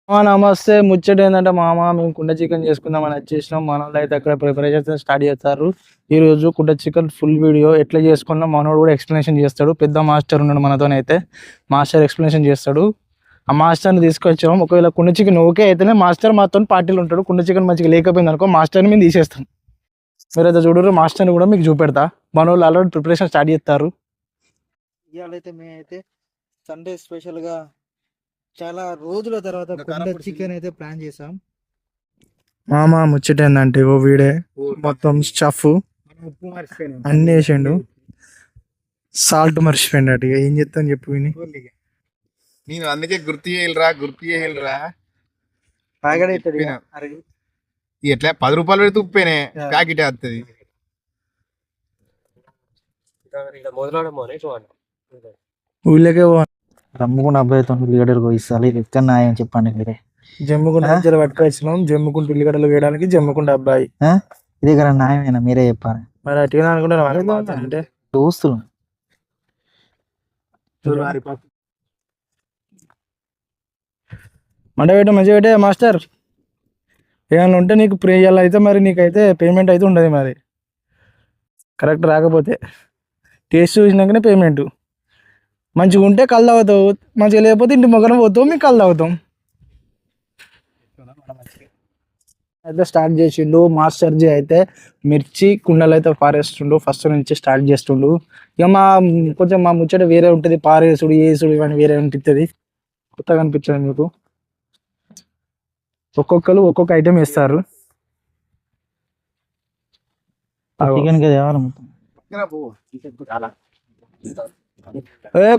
నమస్తే. ముచ్చట ఏంటంటే మామ మేము కుండ చికెన్ చేసుకుందామని వచ్చేసినాం. మనోళ్ళు అయితే అక్కడ ప్రిపరేషన్ స్టార్ట్ చేస్తారు. ఈ రోజు కుండ చికెన్ ఫుల్ వీడియో ఎట్లా చేసుకున్నా మనోడు కూడా ఎక్స్ప్లెనేషన్ చేస్తాడు. పెద్ద మాస్టర్ ఉన్నాడు మనతోనైతే, మాస్టర్ ఎక్స్ప్లెనేషన్ చేస్తాడు. ఆ మాస్టర్ని తీసుకొచ్చాము. ఒకవేళ కుండ చికెన్ ఓకే అయితేనే మాస్టర్ మాతో పార్టీలు ఉంటాడు. కుండ చికెన్ మంచిగా లేకపోయింది అనుకో మాస్టర్ని మేము తీసేస్తాం. మీరైతే చూడరు, మాస్టర్ని కూడా మీకు చూపెడతా. మనోళ్ళు ఆల్రెడీ ప్రిపరేషన్ స్టార్ట్ చేస్తారు. ఇవాళైతే మేమైతే సండే స్పెషల్ గా చాలా రోజుల తర్వాత కుండ చికెన్ అయితే ప్లాన్ చేసాం. మామ ముచ్చట ఏంటంటే ఓ వీడే మొత్తం స్టఫ్ అన్ని వేసిండు. సాల్ట్ మర్చిపోయిండు అటు. ఏం చెప్తాను చెప్పు విని. నేను అందుకే గుర్తు చేయలేరా ఎట్లా 10 రూపాయలు పెడితే ఉప్పేనే ప్యాకెట్ వస్తుంది. ఊళ్ళకే రమ్ముకుండా అబ్బాయితో ఉల్లిగడ్డలు ఇస్తాను ఎక్కడ న్యాయం చెప్పండి మీరే. జమ్ముకుంట మధ్యలో పట్టుకొచ్చినాం. జమ్ముకుంట ఉల్లిగడ్డలు వేయడానికి జమ్ముకుంట అబ్బాయి. ఇది కదా న్యాయమేనా మీరే చెప్పాలి. మరి అట్లా అనుకుంటారు అంటే దోస్తులు మంట పెట్ట మంచిగా పెట్టే మాస్టర్. ఏమైనా ఉంటే నీకు ఇవాళ అయితే మరి నీకైతే పేమెంట్ అయితే ఉండదు. మరి కరెక్ట్ రాకపోతే టేస్ట్ చూసినాకనే పేమెంట్. మంచిగా ఉంటే కళ్ళు తాగుతావు, మంచిగా లేకపోతే ఇంటి మొక్కన పోతావు, మీకు కళ్ళు తాగుతాం. అయితే స్టార్ట్ చేసిండు మాస్టర్జీ. అయితే మిర్చి కుండలు అయితే పారేస్తుండు. ఫస్ట్ నుంచి స్టార్ట్ చేస్తుండు. ఇక కొంచెం మా ముచ్చట వేరే ఉంటుంది. పారేసుడు ఏసుడు ఇవన్నీ వేరే ఉంటుంది. కొత్తగా అనిపించదు మీకు. ఒక్కొక్కరు ఒక్కొక్క ఐటెం వేస్తారు.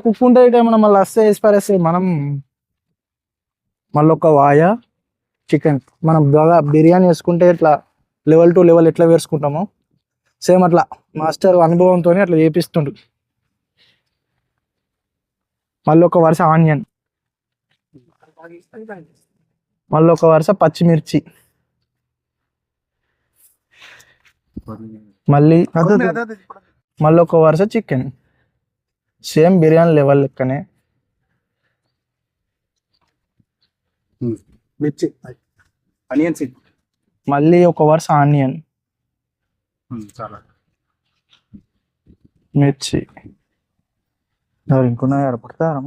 కుక్ ఉంటే మనం మళ్ళీ వస్తే వేసి పారేస్తే మనం మళ్ళీ ఒక వాయ చికెన్ మనం బాగా బిర్యానీ వేసుకుంటే ఇట్లా లెవెల్ టు లెవెల్ ఎట్లా వేసుకుంటామో సేమ్ అట్లా మాస్టర్ అనుభవంతో అట్లా చేపిస్తుండు. మళ్ళీ ఒక వరుస ఆనియన్, మళ్ళీ ఒక వరుస పచ్చిమిర్చి, మళ్ళీ ఒక వరుస చికెన్. సేమ్ బిర్యానీ లెవెల్ లెక్కనే మిర్చి ఆనియన్స్, మళ్ళీ ఒక వరుస ఆనియన్, మిర్చి. ఇంకొన్న పడతారా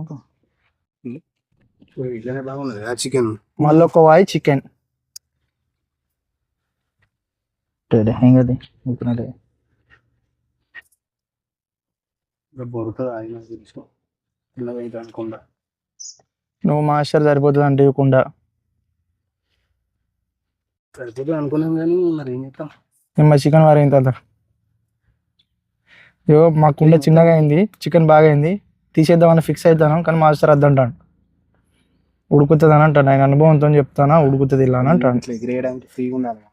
బాగున్నది చికెన్. మళ్ళీ ఒక వాయి చికెన్. నువ్వు మాస్టర్ సరిపోతుంది అంటే ఇవ్వకుండా సరిపోతుంది అనుకున్నాం కానీ మరి ఏం చెప్తాం. మా చికెన్ వారైంది తర్వాత ఇవో మా కుండ చిన్నగా అయింది, చికెన్ బాగా అయింది, తీసేద్దామని ఫిక్స్ అవుతాను. కానీ మాస్టర్ వద్దంటాడు. ఉడుకుతుంది అని అంటాడు. ఆయన అనుభవంతో చెప్తానా ఉడుకుతుంది ఇలా అని అంటాడు. ఎగిరేయడానికి ఫ్రీగా ఉండాలి.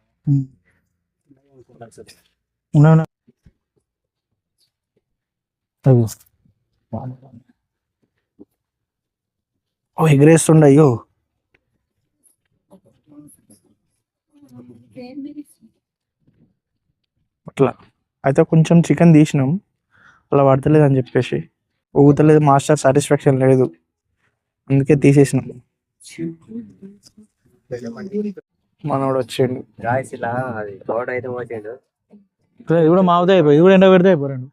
ఓ ఎగిరేస్తుండ. అయ్యో అట్లా అయితే కొంచెం చికెన్ తీసినాం. అలా పడతలేదు అని చెప్పేసి ఊగుతలేదు, మాస్టర్ సాటిస్ఫాక్షన్ లేదు, అందుకే తీసేసినాం. మనోడు వచ్చిండు. ఇది కూడా మావుతా అయిపోయి, ఇది కూడా ఎండ పెడితే అయిపోయాడు.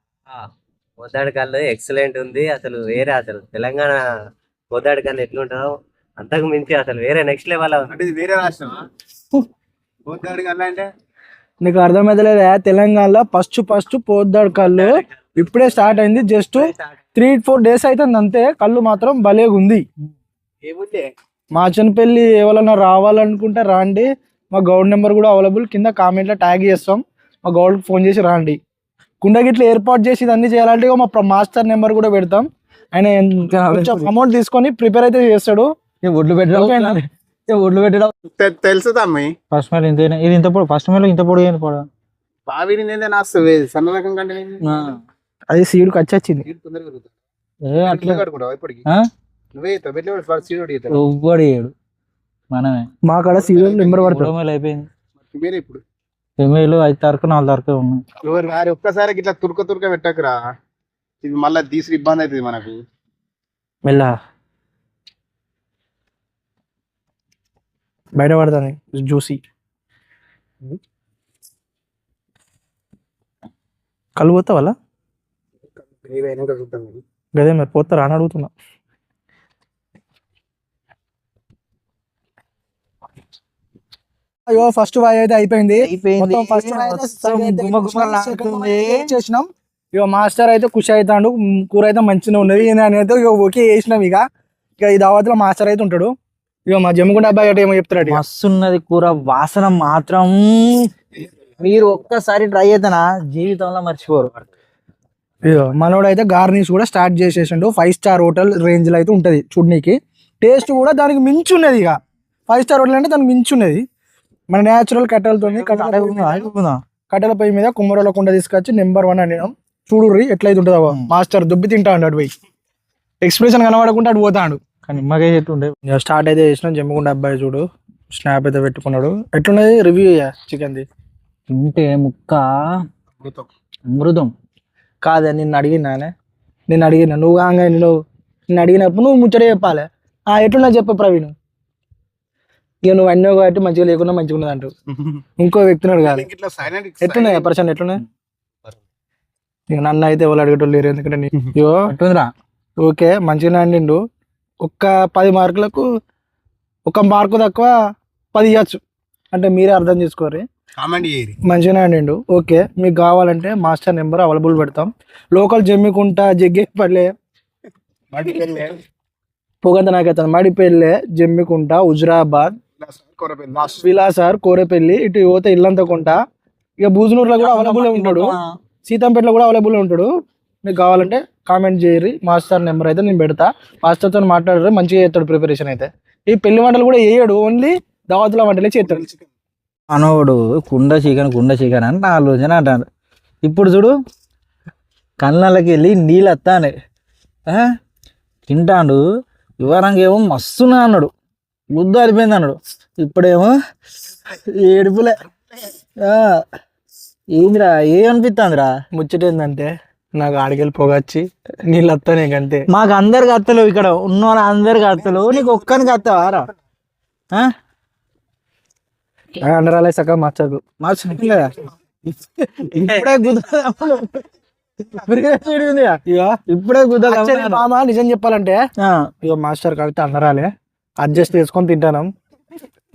కోదాడికల్లు ఎక్సలెంట్ ఉంది. అసలు వేరే, అసలు తెలంగాణ కోదాడికల్లు ఎట్లుంటుందో అంతకు మించి అసలు వేరే నెక్స్ట్ లెవెల్. అంటే ఇది వేరే రాష్ట్రం కోదాడికల్లు అంటే నీకు అర్థమైతలేదా? తెలంగాణలో ఫస్ట్ పోద్దాడు కళ్ళు ఇప్పుడే స్టార్ట్ అయింది. జస్ట్ 3-4 days అవుతుంది అంతే. కళ్ళు మాత్రం భలేగా ఉంది. మాచనపల్లి ఎవరైనా రావాలనుకుంటే రాండి. మా గౌడ్ నెంబర్ కూడా అవైలబుల్, కింద కామెంట్లో ట్యాగ్ చేస్తాం. మా గౌడ్కి ఫోన్ చేసి రాండి. కుండగిట్లు ఏర్పాటు చేసి ఇదన్నీ చేయాలంటే మా మాస్టర్ నెంబర్ కూడా పెడతాం. ఆయన కొంచెం అమౌంట్ తీసుకొని ప్రిపేర్ అయితే చేస్తాడు. ఒడ్లు పెట్టడం తెలుసు తమ్మి. ఫస్ట్ మేలు ఇంతేనా? ఇది ఇంత పొడి, ఫస్ట్ మేలు ఇంత పొడి ఏంది పొడ బావిని నాస్తుంది సన్న రకం కంటే అది సీడ్ కచ్చింది. ఎవ్వడు మనమే. మా కాడ సీడ్ నెంబర్ పడుతుంది. అయిపోయింది. ఇప్పుడు ఎమ్మెల్యేలు 5 తారీఖు 4 తారీఖు ఉన్నాయి. ఒక్కసారి ఇట్లా తురక పెట్టకురా, ఇది మళ్ళీ తీసుకు ఇబ్బంది అవుతుంది మనకు. మెల్ల బయట పడుతుంది జ్యూసీ. కళ్ళు పోతా వాళ్ళ గదే మరి పోతారా అని అడుగుతున్నా. అయ్యో ఫస్ట్ వాయి అయితే అయిపోయింది. మొత్తం first వాయి అయితే చేసినాం. ఇక మాస్టర్ అయితే ఖుషి అవుతాడు. కూర అయితే మంచిగా ఉన్నది అయితే ఇక ఓకే చేసినాం. ఇక ఈ దావత్లో మాస్టర్ అయితే ఉంటాడు. ఇక మా జమ్ముకుంట అబ్బాయి అంటే ఏమో చెప్తాడు. మస్తున్నది కూర, వాసన మాత్రం మీరు ఒక్కసారి ట్రై అయితేనా జీవితంలో మర్చిపోరు. ఇక మనోడు అయితే గార్నిష్ కూడా స్టార్ట్ చేసేసిండు. 5 స్టార్ హోటల్ రేంజ్ లో అయితే ఉంటది చూడనీకి. టేస్ట్ కూడా దానికి మించి ఉన్నది. ఇక 5 స్టార్ హోటల్ అంటే దానికి మించి ఉన్నది. మన న్యాచురల్ కట్టెలతో కట్టెల పొయ్యి మీద కుమ్మరోల కుండ తీసుకొచ్చి నెంబర్ 1 అని చూడుర్రి ఎట్లయితే ఉంటుందో. మాస్టర్ దుబ్బి తింటాడు అటు పోయి, ఎక్స్ప్రెషన్ కనబడకుండా అటు పోతాడు. కానీ నిమ్మకాయ చెట్టు ఉండే. స్టార్ట్ అయితే చేసినాం. జమ్ముకుంట అబ్బాయి చూడు స్నాప్ అయితే పెట్టుకున్నాడు. ఎట్లున్నది రివ్యూ చికెన్ది? తింటే ముక్క అమృతం. కాదా నిన్ను అడిగినానే, నిన్ను అడిగినా నువ్వు కాగా నిన్ను అడిగినప్పుడు నువ్వు ముచ్చట చెప్పాలి. ఎట్లున్నా చెప్ప ప్రవీణ్. ఇక నువ్వు అన్నీ కాబట్టి మంచిగా లేకుండా మంచిగా ఉన్నది అంటూ ఇంకో వ్యక్తినాడు కాదు. ఎట్లున్నాయి పర్సెంట్ ఎట్లున్నాయి? ఇక నన్ను అయితే ఎవరు అడిగేటోళ్ళు లేరు. ఎందుకంటే ఓకే మంచిగానే అండిండు. ఒక్క 10 మార్కులకు 1 మార్కు తక్కువ 10 ఇవ్వచ్చు అంటే మీరే అర్థం చేసుకోరు. మంచిగానే అండిండు. ఓకే మీకు కావాలంటే మాస్టర్ నెంబర్ అవైలబుల్ పెడతాం. లోకల్ జమ్మికుంట, జగ్గేపల్లె, పొగంత నాకైతే మడిపల్లె, జమ్మికుంట, హుజురాబాద్, విలాసార్, కోరేపల్లి ఇటు పోతే ఇల్లంతకుంట. ఇక బూజునూరులో కూడా అవైలబుల్ ఉంటాడు. సీతంపేటలో కూడా అవైలబుల్ ఉంటాడు. మీకు కావాలంటే కామెంట్ చేయరు. మాస్టర్ నెంబర్ అయితే నేను పెడతా. మాస్టర్తో మాట్లాడారు, మంచిగా చేస్తాడు ప్రిపరేషన్ అయితే. ఈ పెళ్లి వంటలు కూడా వేయడు, ఓన్లీ దావతుల వంటలే చేస్తాడు. మనోడు కుండ చికెన్ అని ఆలోచన అంటాడు. ఇప్పుడు చూడు కళ్ళకి వెళ్ళి నీళ్ళు వస్తానే తింటాడు. వివరంగా ఏమో మస్తున్నా అన్నాడు, ముద్దు అరిపోయింది అన్నాడు. ఇప్పుడేమో ఏడుపులే. ఏందిరా ఏమనిపిస్తుందిరా? ముచ్చట ఏంటంటే నాకు ఆడికెళ్ళి పొగచ్చి నీళ్ళు వస్తానే అంతే. మాకు అందరికి అత్తలేవు, ఇక్కడ ఉన్న అందరికి అత్తలేవు, నీకు ఒక్కరికి అత్తవారా? అండరాలే సగం మార్చకు. ఇప్పుడే ఇప్పుడే మామ నిజం చెప్పాలంటే ఇక మాస్టర్ కాబట్టి అందరాలే అడ్జస్ట్ చేసుకొని తింటాను.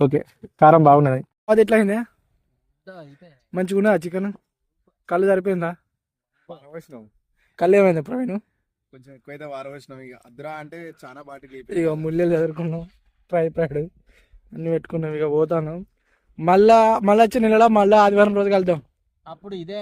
ఓకే కారం బాగున్నది. అది ఎట్లా అయింది? మంచిగా ఉన్నదా చికెన్? కళ్ళు సరిపోయిందా? కళ్ళు ఏమైంది ప్రవీణ్? కొంచెం ఎక్కువైతే వారవేసినాం. ఇక అద్రా అంటే చాలా బాటిల్ ఇక ముల్లెలు చదువుకున్నాం, ఫ్రై ప్యాడ్ అన్ని పెట్టుకున్నాం. ఇక పోతాను. మళ్ళా వచ్చి నెలలో మళ్ళీ ఆదివారం రోజు కలుద్దాం. అప్పుడు ఇదే